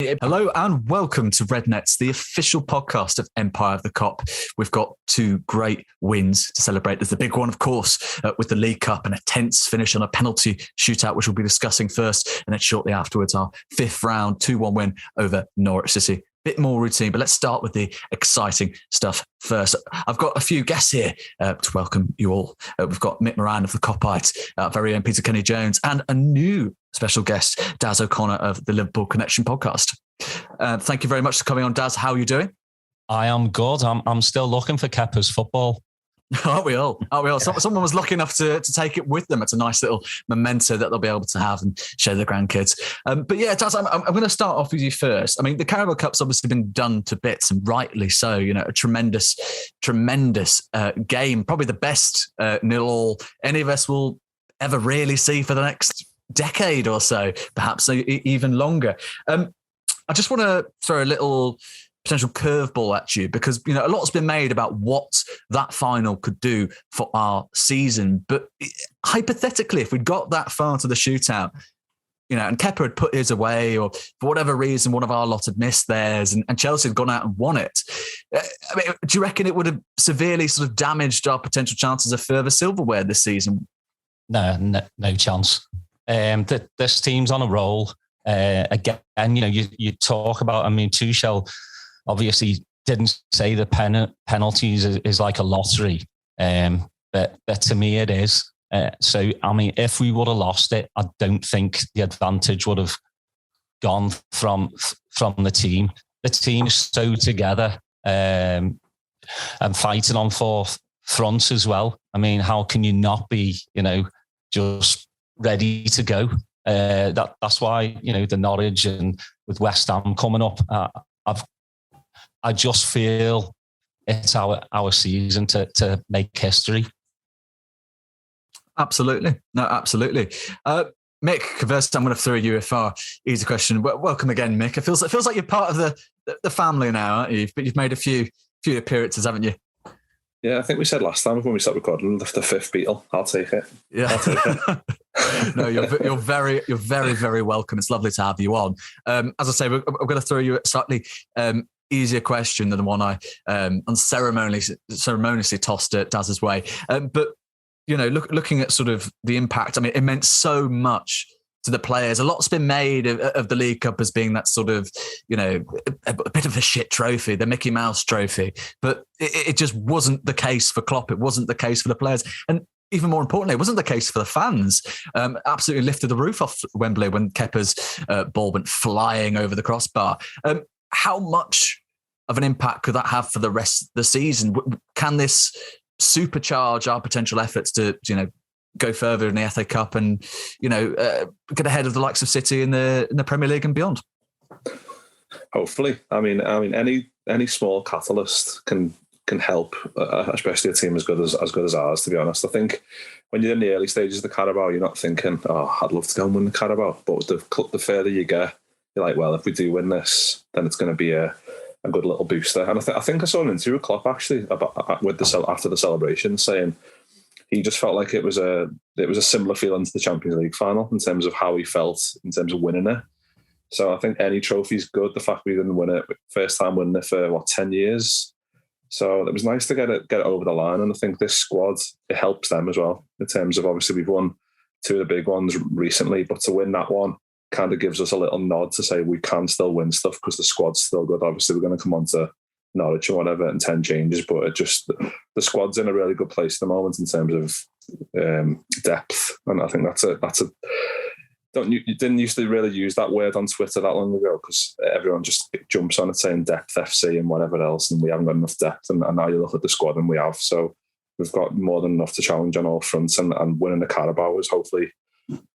the hello and welcome to Rednets, the official podcast of Empire of the Kop. We've got two great wins to celebrate. There's the big one, of course, with the League Cup and a tense finish on a penalty shootout, which we'll be discussing first. And then shortly afterwards, our fifth round 2-1 win over Norwich City. Bit more routine, but let's start with the exciting stuff first. I've got a few guests here to welcome you all. We've got Mick Moran of the Kopites, very own Peter Kenny-Jones, and a new special guest, Daz O'Connor of the Liverpool Connection podcast. Thank you very much for coming on, Daz. How are you doing? I am good. I'm still looking for Kepa's football. Aren't we all? Someone was lucky enough to take it with them. It's a nice little memento that they'll be able to have and show their grandkids. But yeah, Daz, I'm going to start off with you first. I mean, the Carabao Cup's obviously been done to bits, and rightly so. You know, a tremendous game. Probably the best 0-0 any of us will ever really see for the next decade or so, perhaps even longer. I just want to throw a little potential curveball at you, because a lot's been made about what that final could do for our season. But hypothetically, if we'd got that far to the shootout, and Kepa had put his away, or for whatever reason one of our lot had missed theirs, and Chelsea had gone out and won it, do you reckon it would have severely sort of damaged our potential chances of further silverware this season? No chance. This team's on a roll. Again, you talk about, Tuchel obviously didn't say the penalties is like a lottery, but to me it is. So, if we would have lost it, I don't think the advantage would have gone from the team. The team is so together and fighting on four fronts as well. How can you not be, just ready to go? That's why, the Norwich and with West Ham coming up, I just feel it's our season to make history. Absolutely. No, absolutely. Mick, conversely, I'm going to throw you a far easy question. Welcome again, Mick. It feels like you're part of the family now, aren't you? But you've made a few appearances, haven't you? Yeah, I think we said last time when we started recording, the fifth Beatle. I'll take it. Yeah. I'll take it. No, you're very, very welcome. It's lovely to have you on. As I say, I'm going to throw you a slightly easier question than the one I unceremoniously tossed at Daz's way. But looking at sort of the impact, it meant so much to the players. A lot's been made of the League Cup as being that sort of, a bit of a shit trophy, the Mickey Mouse trophy. But it just wasn't the case for Klopp. It wasn't the case for the players. And even more importantly, it wasn't the case for the fans. Absolutely lifted the roof off Wembley when Kepa's ball went flying over the crossbar. How much of an impact could that have for the rest of the season? Can this supercharge our potential efforts to, go further in the FA Cup and, get ahead of the likes of City in the Premier League and beyond? Hopefully. Any small catalyst can help, especially a team as good as ours, to be honest. I think when you're in the early stages of the Carabao, you're not thinking, I'd love to go and win the Carabao. But the further you get, you're like, well, if we do win this, then it's going to be a good little booster. And I think I saw an interview with Klopp actually after the celebration, saying he just felt like it was a similar feeling to the Champions League final in terms of how he felt in terms of winning it. So I think any trophy's good. The fact we didn't win it, first time winning it for 10 years. So it was nice to get it over the line. And I think this squad, it helps them as well in terms of, obviously we've won two of the big ones recently, but to win that one kind of gives us a little nod to say we can still win stuff because the squad's still good. Obviously, we're going to come on to Norwich or whatever and 10 changes, but the squad's in a really good place at the moment in terms of depth. And I think you didn't used to really use that word on Twitter that long ago because everyone just jumps on it saying depth FC and whatever else, and we haven't got enough depth. And now you look at the squad and we have. So we've got more than enough to challenge on all fronts, and winning the Carabao is hopefully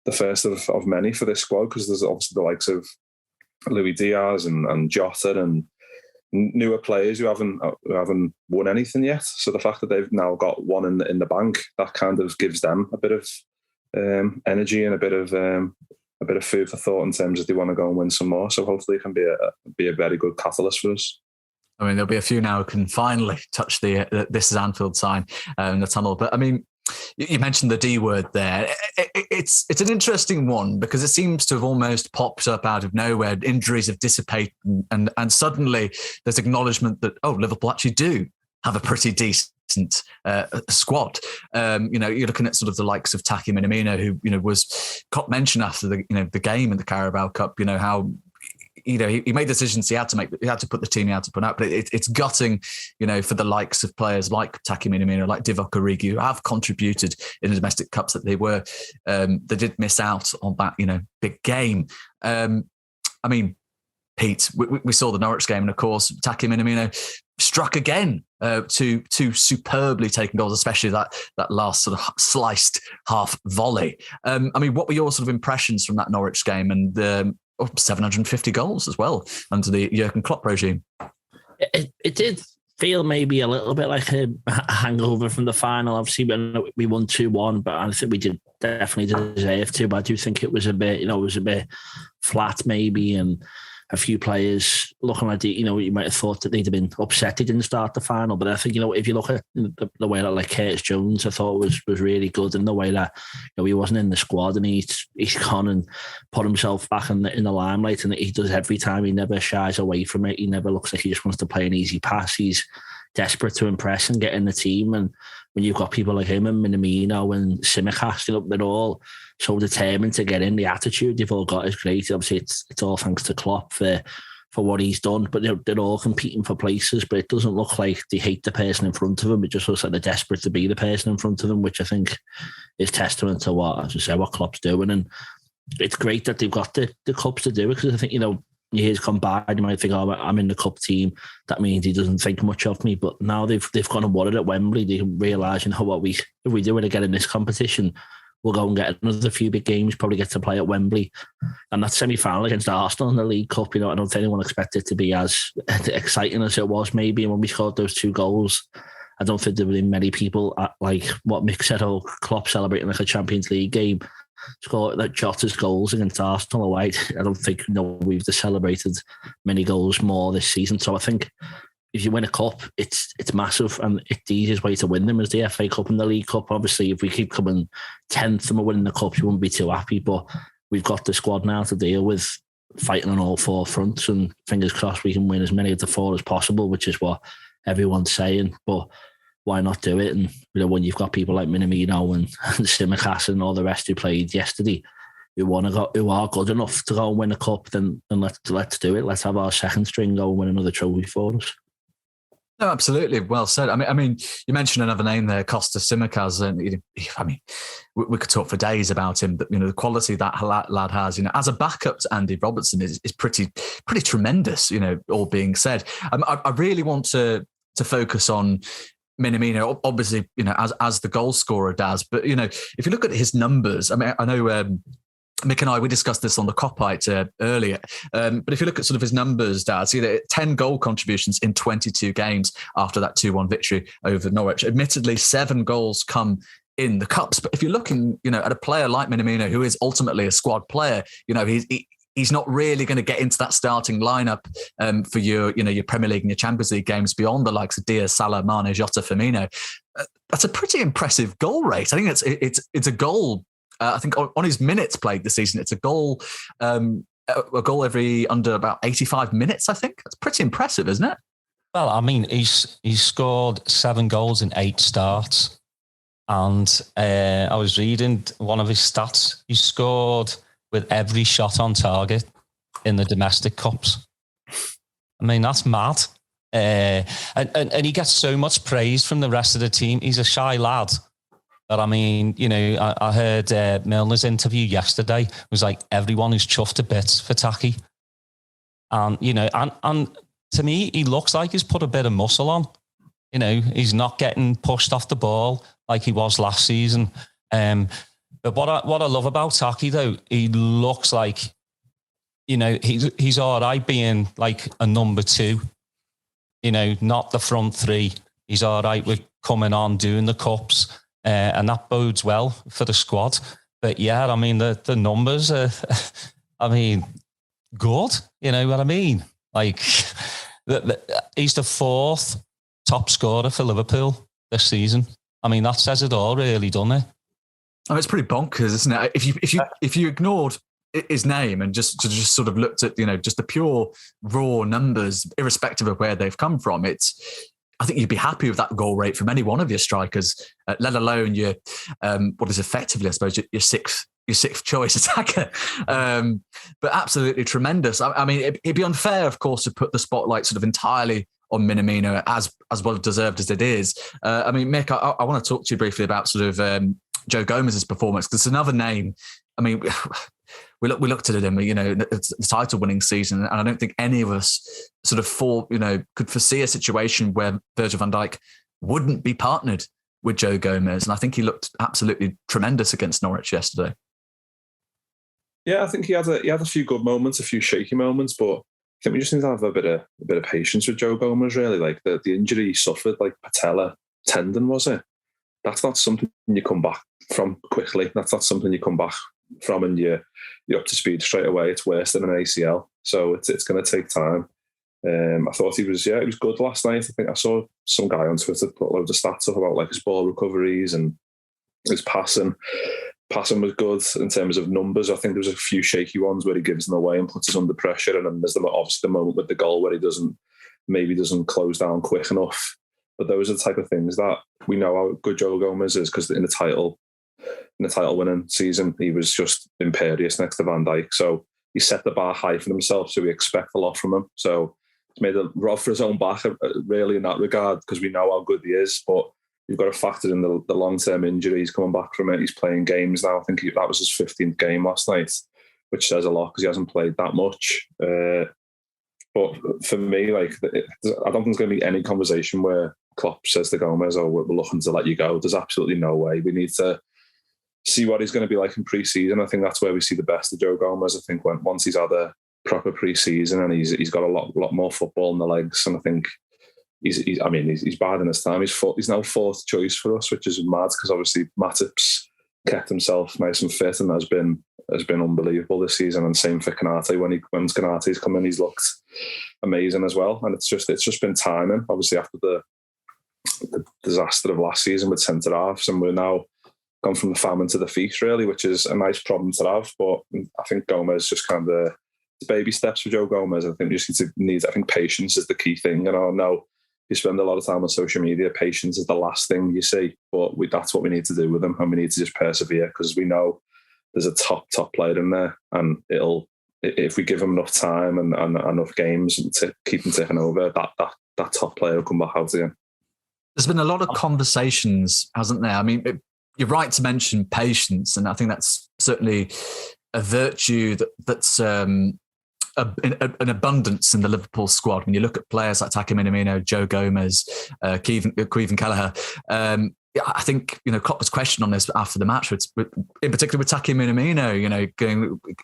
the first of many for this squad, because there's obviously the likes of Luis Diaz and Jota and newer players who haven't won anything yet. So the fact that they've now got one in the bank, that kind of gives them a bit of energy and a bit of food for thought in terms of they want to go and win some more. So hopefully it can be a very good catalyst for us. There'll be a few now who can finally touch the "This is Anfield" sign in the tunnel. But You mentioned the D word there. It's an interesting one because it seems to have almost popped up out of nowhere. Injuries have dissipated, and suddenly there's acknowledgement that Liverpool actually do have a pretty decent squad. You're looking at sort of the likes of Taki Minamino, who was Kop mentioned after the game in the Carabao Cup. How he made decisions he had to put the team he had to put out, but it's gutting, for the likes of players like Taki Minamino, like Divock Origi, who have contributed in the domestic cups that they did miss out on that, big game. Pete, we saw the Norwich game, and of course, Taki Minamino struck again, to superbly taken goals, especially that last sort of sliced half volley. What were your sort of impressions from that Norwich game, and 750 goals as well under the Jurgen Klopp regime? It did feel maybe a little bit like a hangover from the final. Obviously, we won 2-1, but I think we did definitely deserve to. But I do think it was a bit flat maybe, and a few players looking like you might have thought that they'd have been upset they didn't start the final. But I think if you look at the way that like Curtis Jones, I thought was really good, and the way that he wasn't in the squad and he's gone and put himself back in the limelight, and he does every time. He never shies away from it. He never looks like he just wants to play an easy pass. He's desperate to impress and get in the team. And when you've got people like him and Minamino and Tsimikas, they're all so determined to get in. The attitude they've all got is great. Obviously, it's all thanks to Klopp for what he's done. But they're all competing for places. But it doesn't look like they hate the person in front of them. It just looks like they're desperate to be the person in front of them, which I think is testament to what Klopp's doing. And it's great that they've got the cups to do it, because I think years come by, you might think, I'm in the cup team. That means he doesn't think much of me. But now they've gone and won it at Wembley. They realise, if we do it again in this competition, we'll go and get another few big games, probably get to play at Wembley. And that semi-final against Arsenal in the League Cup, I don't think anyone expected it to be as exciting as it was maybe. And when we scored those 2 goals, I don't think there were many people at, like what Mick said, Klopp celebrating like a Champions League game. Scored like Jota's goals against Arsenal away. I don't think we've celebrated many goals more this season. So I think if you win a cup, it's massive, and it's the easiest way to win them is the FA Cup and the League Cup. Obviously, if we keep coming 10th and we're winning the cup, you wouldn't be too happy. But we've got the squad now to deal with fighting on all 4 fronts, and fingers crossed we can win as many of the 4 as possible, which is what everyone's saying. But why not do it? And when you've got people like Minamino and Tsimikas and all the rest who played yesterday, who are good enough to go and win a cup, then let's do it. Let's have our second string go and win another trophy for us. No, absolutely. Well said. I mean, you mentioned another name there, Kostas Tsimikas, and we could talk for days about him. But the quality that lad has, as a backup to Andy Robertson, is pretty tremendous. All being said, I really want to focus on Minamino, obviously, as the goal scorer, Daz. But if you look at his numbers, I know Mick and I, we discussed this on the Kopite earlier. But if you look at sort of his numbers, Daz, 10 goal contributions in 22 games after that 2-1 victory over Norwich. Admittedly, 7 goals come in the cups. But if you're looking, at a player like Minamino, who is ultimately a squad player, he's not really going to get into that starting lineup for your Premier League and your Champions League games beyond the likes of Diaz, Salah, Mane, Jota, Firmino. That's a pretty impressive goal rate. I think it's a goal. I think on his minutes played this season, it's a goal every under about 85 minutes. I think that's pretty impressive, isn't it? Well, he's scored 7 goals in 8 starts, and I was reading one of his stats. He scored with every shot on target in the domestic cups. That's mad. And he gets so much praise from the rest of the team. He's a shy lad. But I heard Milner's interview yesterday. It was like everyone is chuffed to bits for Taki. And to me, he looks like he's put a bit of muscle on. He's not getting pushed off the ball like he was last season. But what I love about Taki, though, he looks like, he's all right being like a number 2, not the front 3. He's all right with coming on, doing the cups, and that bodes well for the squad. But yeah, the numbers are, good. You know what I mean? Like, he's the 4th top scorer for Liverpool this season. I mean, that says it all, really, doesn't it? Oh, it's pretty bonkers, isn't it? If you ignored his name and just sort of looked at, just the pure raw numbers, irrespective of where they've come from, I think you'd be happy with that goal rate from any one of your strikers, let alone your what is effectively, I suppose, your sixth choice attacker. But absolutely tremendous. I mean, it'd be unfair, of course, to put the spotlight sort of entirely on Minamino, as well deserved as it is. I mean, Mick, I want to talk to you briefly about sort of Joe Gomez's performance, because it's another name. I mean, we looked at him, it's the title-winning season, and I don't think any of us sort of could foresee a situation where Virgil van Dijk wouldn't be partnered with Joe Gomez, and I think he looked absolutely tremendous against Norwich yesterday. Yeah, I think he had a few good moments, a few shaky moments, but I think we just need to have a bit of patience with Joe Gomez. Really, like the injury he suffered, like patella tendon, was it? That's not something you come back from quickly. That's not something you come back from and you're up to speed straight away. It's worse than an ACL, so it's going to take time. I thought he was good last night. I think I saw some guy on Twitter put loads of stats up about like his ball recoveries and his passing. Passing was good in terms of numbers. I think there was a few shaky ones where he gives them away and puts us under pressure, and then there's obviously the moment with the goal where he doesn't close down quick enough. But those are the type of things that we know how good Joe Gomez is, because in the title winning season, he was just imperious next to Van Dijk. So he set the bar high for himself, so we expect a lot from him. So he's made a rod for his own back, really, in that regard, because we know how good he is. But you've got to factor in the long-term injury. He's coming back from it. He's playing games now. I think that was his 15th game last night, which says a lot because he hasn't played that much. But for me, I don't think there's going to be any conversation where Klopp says to Gomez, "Oh, we're looking to let you go." There's absolutely no way. We need to see what he's going to be like in pre-season. I think that's where we see the best of Joe Gomez. I think once he's had a proper pre-season and he's got a lot more football in the legs, and I think he's bad in his time. He's now fourth choice for us, which is mad, because obviously Matip's kept himself nice and fit and has been unbelievable this season. And same for Konate. When Konate's come in, he's looked amazing as well. And it's just been timing. Obviously, after the disaster of last season with centre halves, and we're now gone from the famine to the feast, really, which is a nice problem to have. But I think Gomez just kind of the baby steps for Joe Gomez. I think we just need. I think patience is the key thing. And I know you spend a lot of time on social media. Patience is the last thing you see, but that's what we need to do with him, and we need to just persevere, because we know there's a top player in there, and if we give him enough time and enough games to keep him ticking over, that top player will come back out again. There's been a lot of conversations, hasn't there? I mean, you're right to mention patience, and I think that's certainly a virtue that's an abundance in the Liverpool squad. When you look at players like Taki Minamino, Joe Gomez, Caoimhin Kelleher, I think Klopp was questioned on this after the match, in particular with Taki Minamino.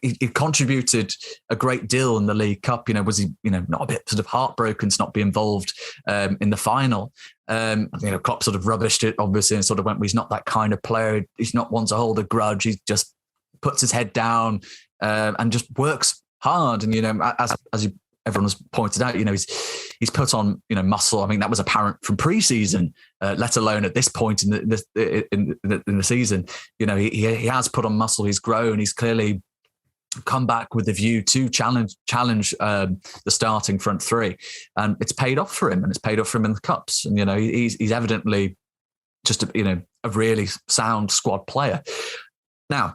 He contributed a great deal in the League Cup. Was he not a bit sort of heartbroken to not be involved in the final? Klopp sort of rubbished it, obviously, and sort of went, well, he's not that kind of player. He's not one to hold a grudge. He just puts his head down and just works hard. And everyone has pointed out, he's put on muscle. I mean, that was apparent from pre-season, let alone at this point in the season. He has put on muscle. He's grown. He's clearly come back with the view to challenge the starting front three, and it's paid off for him. And it's paid off for him in the cups. And he's evidently just a really sound squad player. Now,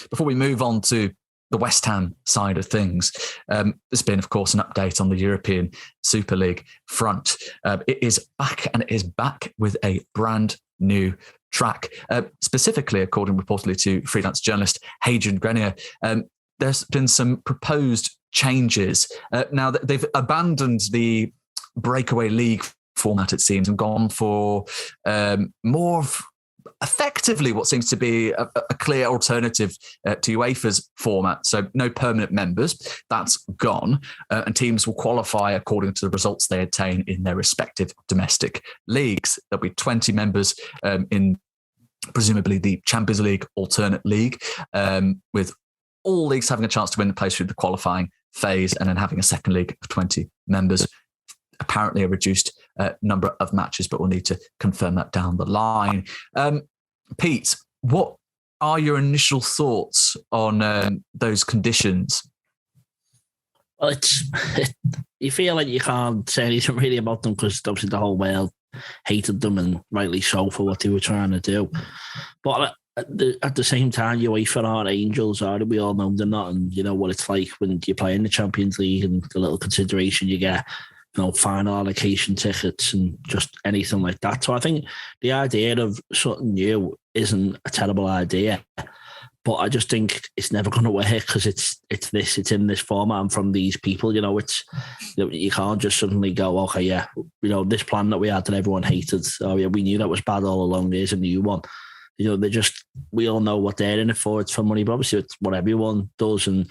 before we move on to the West Ham side of things, there's been, of course, an update on the European Super League front. It is back, and it is back with a brand new track. Specifically, according reportedly to freelance journalist Hadrian Grenier, there's been some proposed changes. Now, they've abandoned the breakaway league format, it seems, and gone for more of effectively what seems to be a clear alternative to UEFA's format. So no permanent members, that's gone. And teams will qualify according to the results they attain in their respective domestic leagues. There'll be 20 members in presumably the Champions League alternate league, with all leagues having a chance to win the place through the qualifying phase, and then having a second league of 20 members, apparently a reduced number of matches, but we'll need to confirm that down the line. Pete, what are your initial thoughts on those conditions? Well, you feel like you can't say anything really about them because obviously the whole world hated them, and rightly so, for what they were trying to do. But at the same time, UEFA aren't angels, are they? We all know they're not, and you know what it's like when you play in the Champions League and the little consideration you get, final allocation tickets and just anything like that. So I think the idea of something new isn't a terrible idea. But I just think it's never going to work because it's in this format and from these people. You can't just suddenly go, okay, yeah, this plan that we had that everyone hated. Oh yeah, we knew that was bad all along. There's a new one. We all know what they're in it for. It's for money, but obviously it's what everyone does, and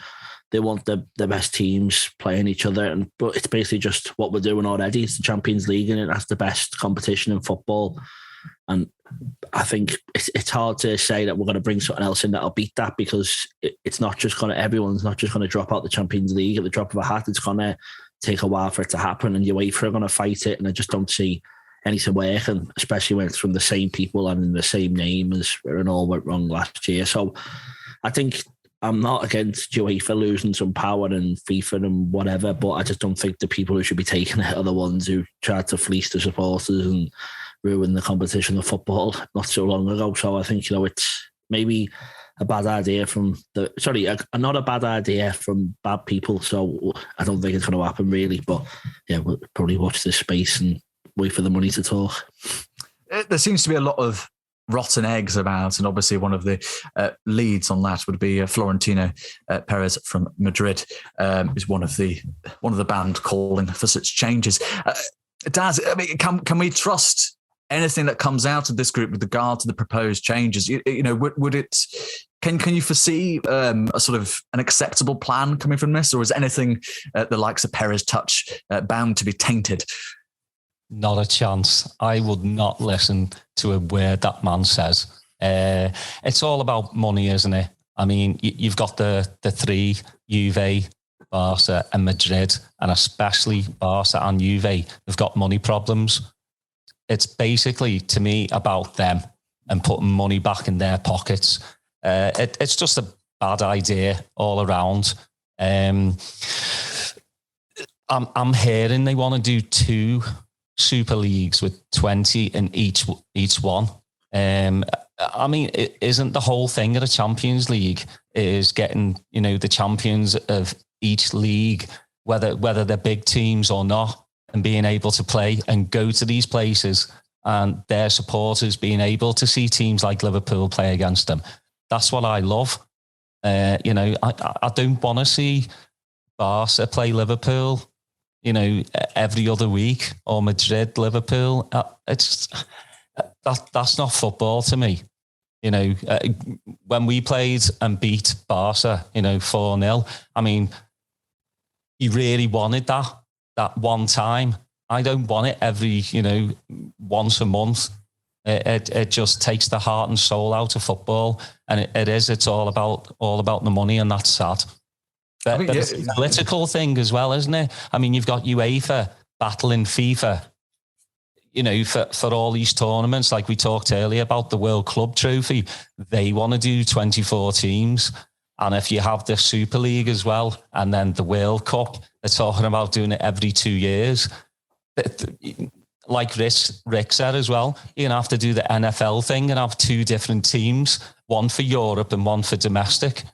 they want the best teams playing each other. But it's basically just what we're doing already. It's the Champions League, and that's the best competition in football. And I think it's hard to say that we're going to bring something else in that'll beat that, because it's not just going to, everyone's not just going to drop out the Champions League at the drop of a hat. It's going to take a while for it to happen, and UEFA are going to fight it. And I just don't see anything working, especially when it's from the same people and in the same name as it all went wrong last year. So I think I'm not against UEFA losing some power and FIFA and whatever, but I just don't think the people who should be taking it are the ones who tried to fleece the supporters and ruin the competition of football not so long ago. So I think, it's maybe a bad idea not a bad idea from bad people. So I don't think it's going to happen really. But yeah, we'll probably watch this space and wait for the money to talk. There seems to be a lot of rotten eggs about, and obviously one of the leads on that would be Florentino Perez from Madrid, is one of the band calling for such changes. Daz, I mean, can we trust anything that comes out of this group with regard to the proposed changes? Would it? Can you foresee a sort of an acceptable plan coming from this, or is anything the likes of Perez touch bound to be tainted? Not a chance. I would not listen to a word that man says. It's all about money, isn't it? I mean, you've got the three, Juve, Barca and Madrid, and especially Barca and Juve, they've got money problems. It's basically, to me, about them and putting money back in their pockets. It's just a bad idea all around. I'm hearing they want to do 2 Super Leagues with 20 in each one. I mean, isn't the whole thing of the Champions League is getting, the champions of each league, whether they're big teams or not, and being able to play and go to these places, and their supporters being able to see teams like Liverpool play against them. That's what I love. I don't want to see Barca play Liverpool, every other week, or Madrid, Liverpool. That's not football to me. When we played and beat Barca, 4-0, I mean, you really wanted that one time. I don't want it every, once a month. It just takes the heart and soul out of football, and it's all about the money, and that's sad. But it's a political thing as well, isn't it? I mean, you've got UEFA battling FIFA, for all these tournaments. Like we talked earlier about the World Club Trophy, they want to do 24 teams. And if you have the Super League as well, and then the World Cup, they're talking about doing it every 2 years. Like Rick said as well, you're going to have to do the NFL thing and have 2 different teams, one for Europe and one for domestic.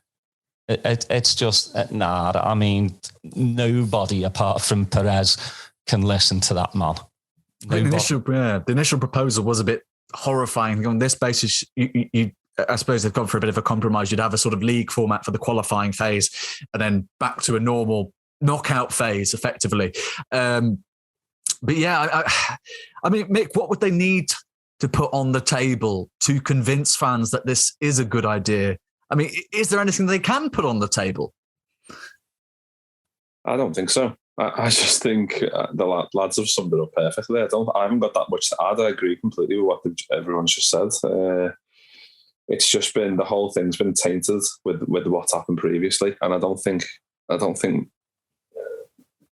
It's just, I mean, nobody apart from Perez can listen to that man. The initial proposal was a bit horrifying. On this basis, you I suppose they've gone for a bit of a compromise. You'd have a sort of league format for the qualifying phase and then back to a normal knockout phase, effectively. But yeah, I mean, Mick, what would they need to put on the table to convince fans that this is a good idea? I mean, is there anything they can put on the table? I don't think so. I just think the lads have summed it up perfectly. I haven't got that much to add. I agree completely with what everyone's just said. It's just been, the whole thing's been tainted with what's happened previously, and I don't think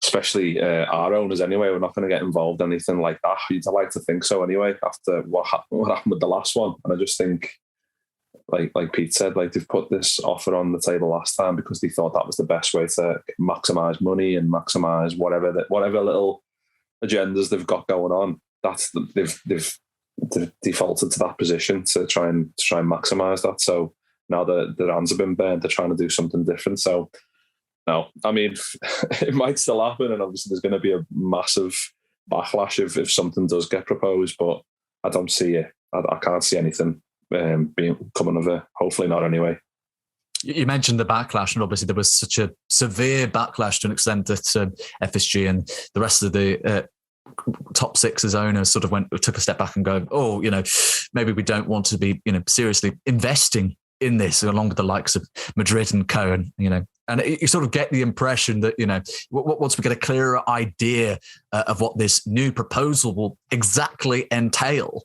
especially our owners anyway, we're not going to get involved in anything like that. You'd like to think so anyway, after what happened with the last one. And I just think, like Pete said, like they've put this offer on the table last time because they thought that was the best way to maximise money and maximise whatever little agendas they've got going on. They've defaulted to that position to try and maximise that. So now that their hands have been burned, they're trying to do something different. So no, I mean, it might still happen, and obviously there's going to be a massive backlash if something does get proposed, but I don't see it. I can't see anything coming of it. Hopefully not anyway. You mentioned the backlash, and obviously there was such a severe backlash to an extent that FSG and the rest of the top six's owners sort of took a step back and go, oh, maybe we don't want to be, seriously investing in this, along with the likes of Madrid and co. And you sort of get the impression that, once we get a clearer idea of what this new proposal will exactly entail,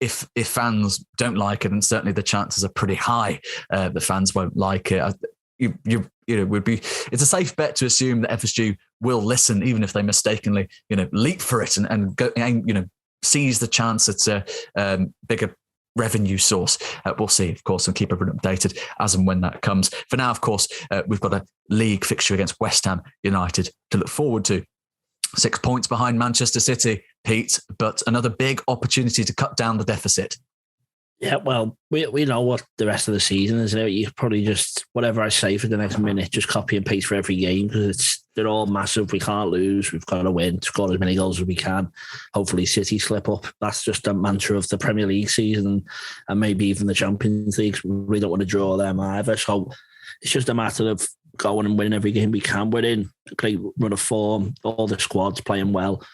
if fans don't like it, and certainly the chances are pretty high the fans won't like it. It's a safe bet to assume that FSG will listen, even if they mistakenly, leap for it and go, seize the chance at a bigger revenue source. We'll see, of course, and keep everyone updated as and when that comes. For now, of course, we've got a league fixture against West Ham United to look forward to. 6 points behind Manchester City, Pete, but another big opportunity to cut down the deficit. Yeah, well, we know what the rest of the season is. You probably just, whatever I say for the next minute, just copy and paste for every game, because they're all massive. We can't lose. We've got to win, score as many goals as we can. Hopefully City slip up. That's just a mantra of the Premier League season, and maybe even the Champions League. We don't want to draw them either. So it's just a matter of going and winning every game we can. We're in a great run of form. All the squad's playing well.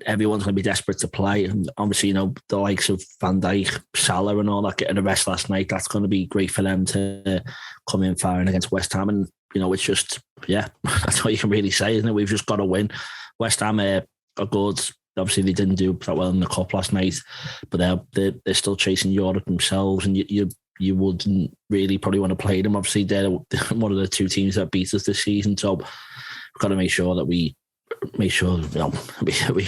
Everyone's going to be desperate to play. And obviously, the likes of Van Dijk, Salah and all that getting a rest last night, that's going to be great for them to come in firing against West Ham. And, it's just, that's all you can really say, isn't it? We've just got to win. West Ham are good. Obviously, they didn't do that well in the Cup last night, but they're still chasing Europe themselves. And you wouldn't really probably want to play them. Obviously, they're one of the two teams that beat us this season. So we've got to make sure that we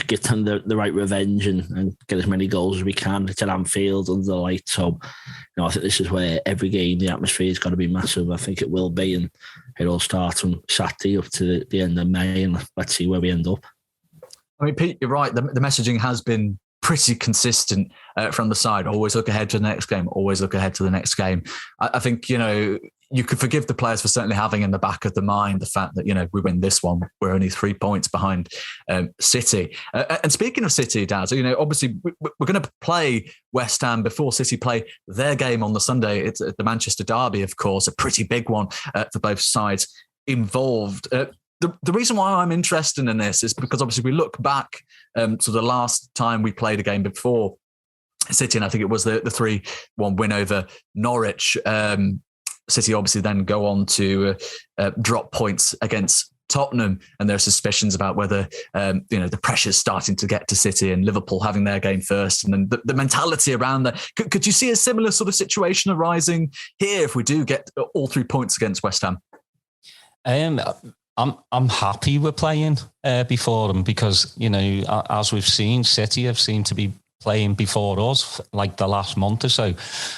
get them the right revenge and get as many goals as we can. It's at Anfield under the light. So, I think this is where every game, the atmosphere has got to be massive. I think it will be. And it all starts from Saturday up to the end of May. And let's see where we end up. I mean, Pete, you're right. The messaging has been pretty consistent from the side. Always look ahead to the next game. Always look ahead to the next game. I think, you could forgive the players for certainly having in the back of the mind the fact that, we win this one, we're only 3 points behind City. And speaking of City, Daz, obviously we're going to play West Ham before City play their game on the Sunday. It's the Manchester Derby, of course, a pretty big one for both sides involved. The reason why I'm interested in this is because obviously we look back to the last time we played a game before City, and I think it was the 3-1 win over Norwich. City obviously then go on to drop points against Tottenham, and there are suspicions about whether the pressure's starting to get to City and Liverpool having their game first, and then the mentality around that. Could you see a similar sort of situation arising here if we do get all 3 points against West Ham? I'm happy we're playing before them because as we've seen, City have seemed to be playing before us like the last month or so.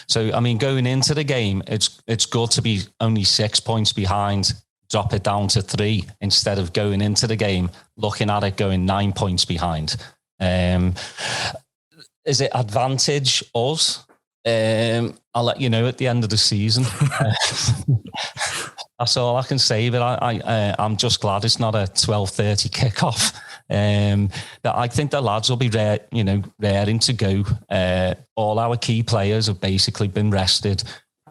So, I mean, going into the game, it's good to be only 6 points behind, drop it down to 3 instead of going into the game, looking at it going 9 points behind. Is it advantage us? I'll let you know at the end of the season. That's all I can say, but I'm just glad it's not a 12:30 kickoff. That I think the lads will be raring to go. All our key players have basically been rested,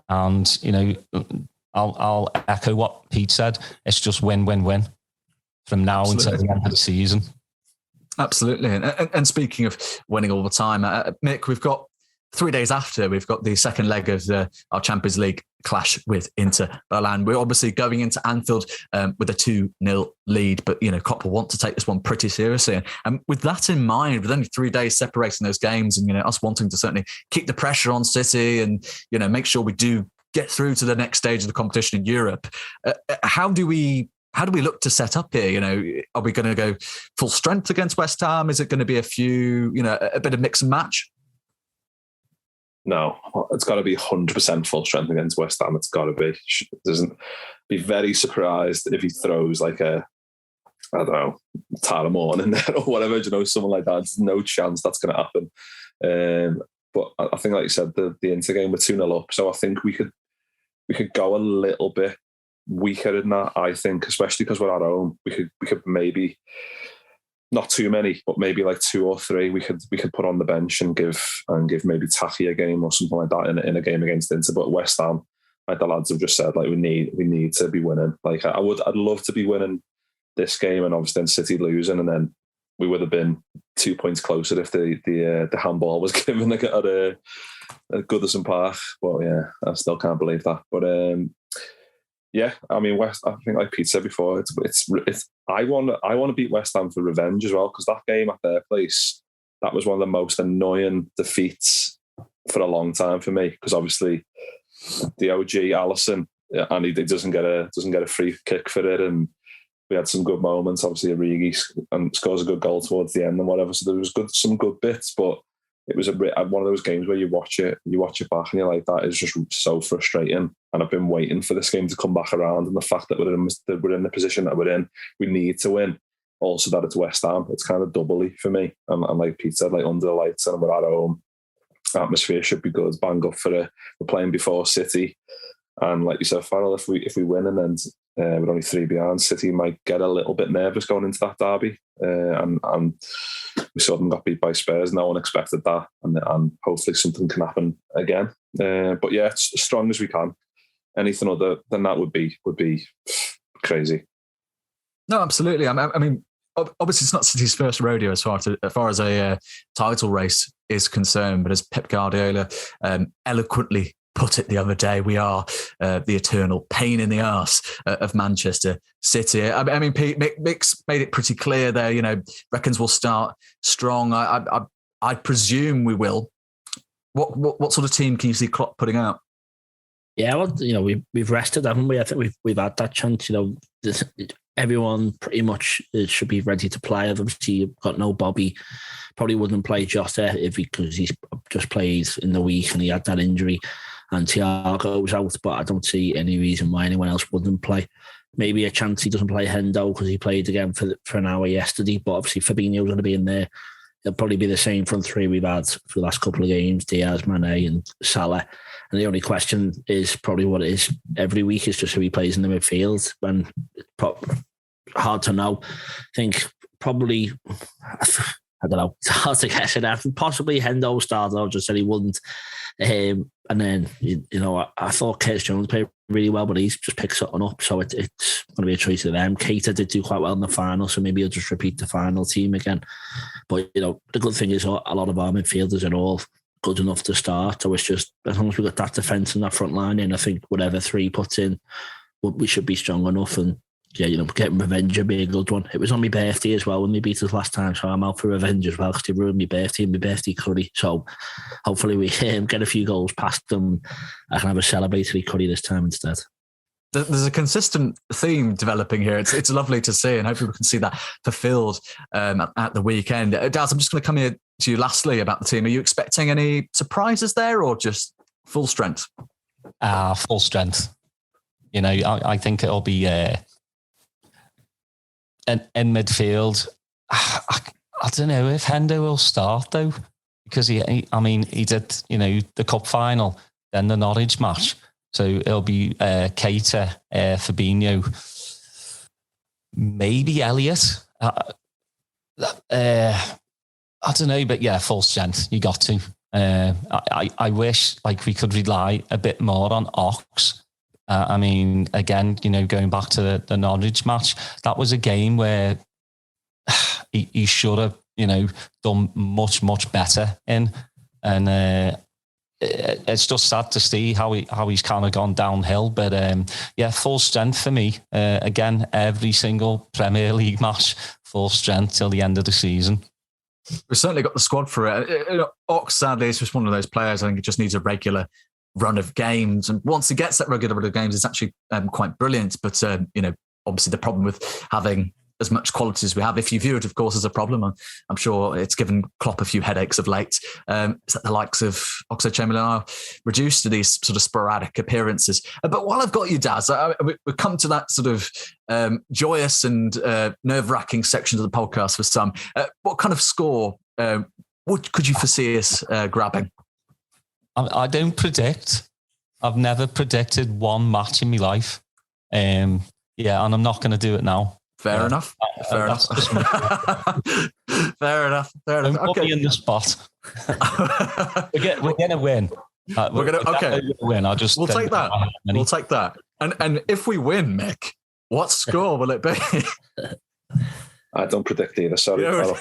and I'll echo what Pete said. It's just win from now until the end of the season. Absolutely, and speaking of winning all the time, Mick, we've got 3 days after, we've got the second leg of our Champions League clash with Inter Milan. We're obviously going into Anfield with a 2-0 lead, but Kop will want to take this one pretty seriously. And with that in mind, with only 3 days separating those games, and us wanting to certainly keep the pressure on City and make sure we do get through to the next stage of the competition in Europe, how do we how do we look to set up here? You know, are we going to go full strength against West Ham? Is it going to be a few, you know, a bit of mix and match? No, it's got to be 100% full strength against West Ham. It's got to be. Doesn't be very surprised if he throws like I don't know, Taramon in there or whatever, you know, someone like that. There's no chance that's going to happen. But I think, like you said, the Inter game, we're 2-0 up. So I think we could go a little bit weaker in that, I think, especially because we're at home. We could maybe, not too many, but maybe like 2 or 3 we could put on the bench and give maybe Taki a game or something like that in a game against Inter. But West Ham, like the lads have just said, like we need to be winning. Like I'd love to be winning this game, and obviously then City losing, and then we would have been 2 points closer if the handball was given at Goodison Park. Well, yeah, I still can't believe that. But yeah, I mean, I think like Pete said before, it's I want to beat West Ham for revenge as well, because that game at their place, that was one of the most annoying defeats for a long time for me, because obviously the OG Alisson, and he doesn't get a free kick for it, and we had some good moments. Obviously, Origi scores a good goal towards the end and whatever. So there was some good bits, but it was one of those games where you watch it back and you're like, that is just so frustrating. And I've been waiting for this game to come back around. And the fact that we're in the position that we're in, we need to win. Also, that it's West Ham, it's kind of doubly for me. And like Pete said, like under the lights, and we're at home. Atmosphere should be good. Bang up for it. We're playing before City. And like you said, Farrell, if we win and then we're only 3 behind, City might get a little bit nervous going into that derby. And we saw them got beat by Spurs. No one expected that. And hopefully something can happen again. But yeah, it's as strong as we can. Anything other than that would be crazy. No, absolutely. I mean, obviously it's not City's first rodeo as far as a title race is concerned. But as Pep Guardiola eloquently put it the other day, we are the eternal pain in the arse of Manchester City. I mean, Pete, Mick's made it pretty clear there, you know, reckons we'll start strong. I presume we will. What sort of team can you see Klopp putting out? Yeah, well, you know, we've rested, haven't we? I think we've had that chance. You know, everyone pretty much should be ready to play. Obviously, you've got no Bobby. Probably wouldn't play Jota because he's just played in the week and he had that injury. And Thiago's out, but I don't see any reason why anyone else wouldn't play. Maybe a chance he doesn't play Hendo because he played again for an hour yesterday. But obviously Fabinho's going to be in there. It'll probably be the same front 3 we've had for the last couple of games: Diaz, Mane, and Salah. And the only question is probably what it is every week is just who he plays in the midfield. And it's hard to know. I think probably, I don't know, it's hard to guess it. Possibly Hendo started. I just said he wouldn't. And then, you know, I thought Curtis Jones played really well, but he's just picked something up. So it's going to be a choice of them. Keita did do quite well in the final, so maybe he'll just repeat the final team again. But, you know, the good thing is a lot of our midfielders are all good enough to start. So it's just, as long as we've got that defence and that front line in, I think whatever 3 puts in, we should be strong enough. And yeah, you know, getting revenge would be a good one. It was on my birthday as well when they beat us last time, so I'm out for revenge as well because they ruined my birthday and my birthday curry. So hopefully we get a few goals past them. I can have a celebratory curry this time instead. There's a consistent theme developing here. It's lovely to see, and hopefully we can see that fulfilled at the weekend. Daz, I'm just going to come here to you lastly about the team. Are you expecting any surprises there, or just full strength? Full strength. You know, I think it'll be in midfield. I don't know if Hendo will start though, because he did, you know, the cup final, then the Norwich match. So it'll be Keita, Fabinho, maybe Elliott. I don't know, but yeah, full strength. You got to. I wish like we could rely a bit more on Ox. I mean, again, you know, going back to the Norwich match, that was a game where he should have, you know, done much, much better in. And it's just sad to see how he's kind of gone downhill. But yeah, full strength for me. Again, every single Premier League match, full strength till the end of the season. We've certainly got the squad for it. Ox, sadly, is just one of those players. I think it just needs a regular run of games, and once he gets that regular run of games, it's actually quite brilliant. But you know, obviously the problem with having as much quality as we have, if you view it, of course, as a problem, I'm sure it's given Klopp a few headaches of late, is that the likes of Oxlade-Chamberlain are reduced to these sort of sporadic appearances. But while I've got you, Daz, we've come to that sort of joyous and nerve-wracking section of the podcast for some. What kind of score could you foresee us grabbing? I don't predict. I've never predicted one match in my life. And I'm not going to do it now. Fair enough. Fair enough. Don't put me in the spot. We're going to win. We're going to win. We'll take that. We'll take that. And if we win, Mick, what score will it be? I don't predict either. Sorry, I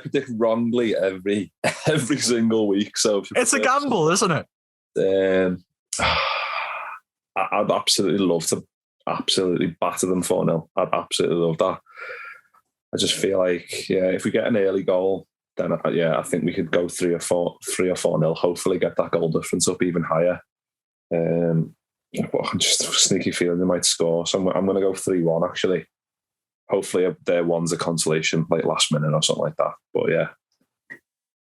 predict wrongly every single week. So it's a gamble, isn't it? I'd absolutely love to batter them 4-0. I'd absolutely love that. I just feel like, if we get an early goal, then I think we could go 3 or 4-0. Hopefully, get that goal difference up even higher. But I'm just a sneaky feeling they might score. So I'm going to go 3-1. Actually, hopefully their one's a consolation, like last minute or something like that. But yeah.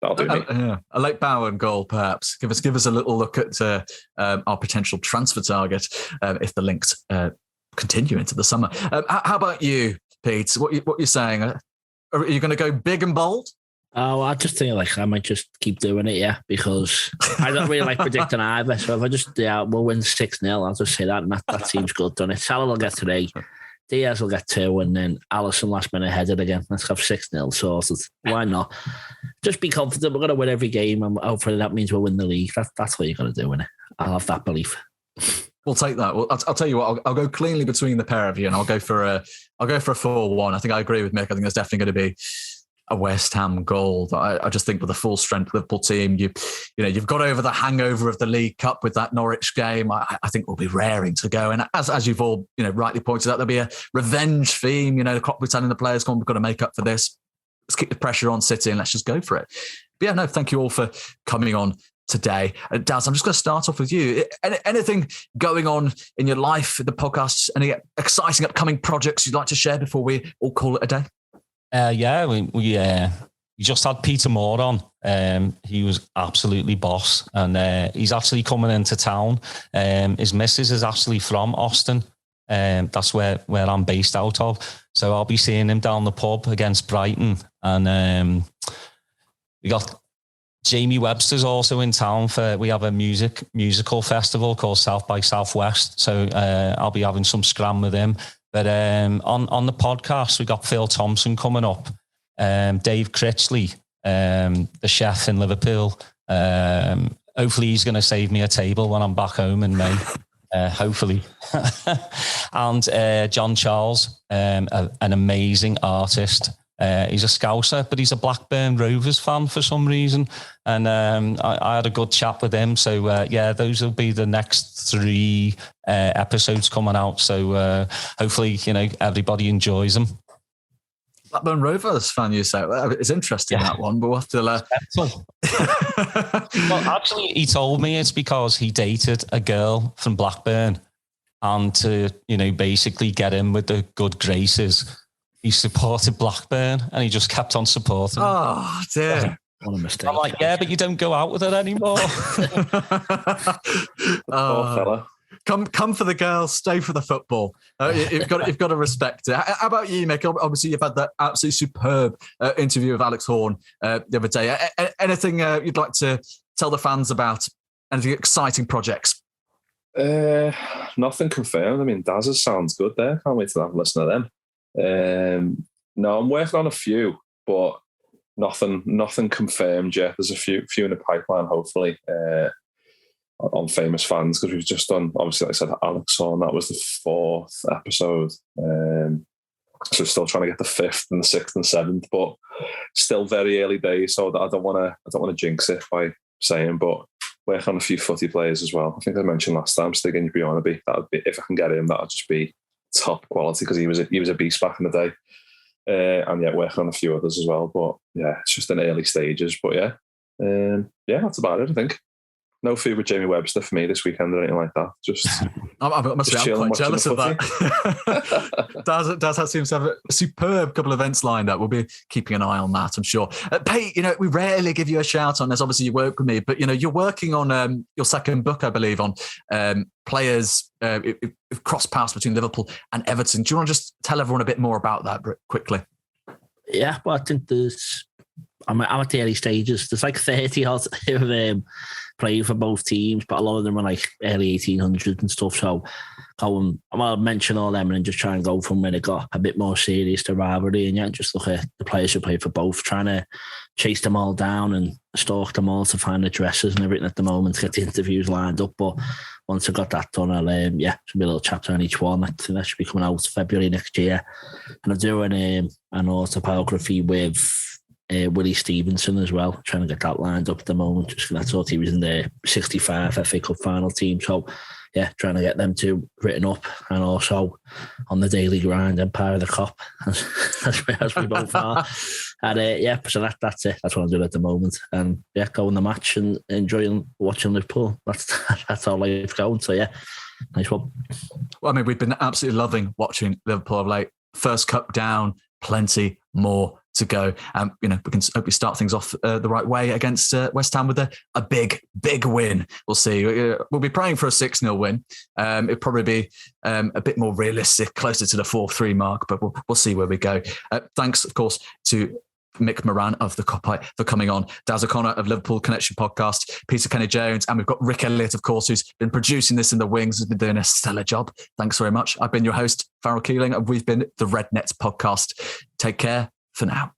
That'll do me. A late Bowen goal, perhaps. Give us a little look at our potential transfer target if the links continue into the summer. How about you, Pete? What you're saying? Are you going to go big and bold? Oh, I just think I might just keep doing it, because I don't really like predicting either. So if I just we'll win 6-0, I'll just say that, and that seems good, done it. Salah will get 3, Diaz will get 2, and then Alisson last minute headed again. Let's have 6-0 sorted. Why not? Just be confident. We're going to win every game, and hopefully that means we'll win the league. That's what you're going to do, innit? I'll have that belief. We'll take that. Well, I'll tell you what. I'll go cleanly between the pair of you, and I'll go for a 4-1. I think I agree with Mick. I think there's definitely going to be a West Ham goal. I just think with the full strength Liverpool team, you've got over the hangover of the League Cup with that Norwich game. I think we'll be raring to go. And as you've all rightly pointed out, there'll be a revenge theme. The Klopp will be telling the players, "Come on, we've got to make up for this. Let's keep the pressure on City and let's just go for it." But thank you all for coming on today. Daz, I'm just going to start off with you. Anything going on in your life, the podcast, any exciting upcoming projects you'd like to share before we all call it a day? We just had Peter Moran on. He was absolutely boss, and he's actually coming into town. His missus is actually from Austin. That's where I'm based out of. So I'll be seeing him down the pub against Brighton. And we got Jamie Webster's also in town we have a musical festival called South by Southwest. So I'll be having some scram with him. But on the podcast, we got Phil Thompson coming up, Dave Critchley, the chef in Liverpool. Hopefully he's going to save me a table when I'm back home in May. Hopefully. And John Charles, an amazing artist. He's a Scouser, but he's a Blackburn Rovers fan for some reason. And I had a good chat with him. So, those will be the next 3 episodes coming out. So hopefully, everybody enjoys them. Blackburn Rovers fan, you say? It's interesting, that one, but we'll have to... Well, actually, he told me it's because he dated a girl from Blackburn, and to, basically get in with the good graces, he supported Blackburn, and he just kept on supporting. Oh, dear. What a mistake. I'm like, but you don't go out with her anymore. Poor fella. Come for the girls, stay for the football. You've got to respect it. How about you, Mick? Obviously, you've had that absolutely superb interview with Alex Horne the other day. Anything you'd like to tell the fans about? Anything exciting projects? Nothing confirmed. I mean, Daz's sounds good there. Can't wait to have a listen to them. No, I'm working on a few, but nothing confirmed yet. There's a few in the pipeline, hopefully, on famous fans, because we've just done, obviously, like I said, Alex on, that was the 4th episode. So still trying to get the 5th and the 6th and 7th, but still very early days. So I don't want to jinx it by saying, but work on a few footy players as well. I think I mentioned last time, Stig Bjornaby. That would be, if I can get him, that would just be top quality, because he was a beast back in the day. And working on a few others as well. But it's just in early stages. But that's about it, I think. No food with Jamie Webster for me this weekend or anything like that. Just I'm quite jealous of that. Daz seems to have a superb couple of events lined up. We'll be keeping an eye on that, I'm sure. Pete, we rarely give you a shout on this. Obviously, you work with me, but you're working on your second book, I believe, on players cross paths between Liverpool and Everton. Do you want to just tell everyone a bit more about that quickly? Yeah, well, I think I'm at the early stages. There's like 30 odd who playing for both teams, but a lot of them are like early 1800s and stuff. So I'll mention all them and then just try and go from when it got a bit more serious to rivalry, and just look at the players who play for both, trying to chase them all down and stalk them all to find addresses and everything at the moment to get the interviews lined up. But once I got that done, I'll should be a little chapter on each one. I think that should be coming out February next year, and I'm doing an autobiography with Willie Stevenson as well, trying to get that lined up at the moment. Just I thought he was in the 65 FA Cup final team, so trying to get them two written up, and also on the daily grind, Empire of the Kop, as we both are. And so that's it. That's what I'm doing at the moment, and going the match and enjoying watching Liverpool. That's all life going. So nice one. Well, I mean, we've been absolutely loving watching Liverpool of late. First cup down, plenty more to go. We can hope we start things off the right way against West Ham with a big win. We'll see. We'll be praying for a 6-0 win. It'll probably be a bit more realistic, closer to the 4-3 mark, but we'll see where we go. Thanks, of course, to Mick Moran of the Kop for coming on, Daz O'Connor of Liverpool Connection Podcast, Peter Kenny-Jones, and we've got Rick Elliott, of course, who's been producing this in the wings, has been doing a stellar job. Thanks very much. I've been your host, Farrell Keeling, and we've been the Red Nets Podcast. Take care for now.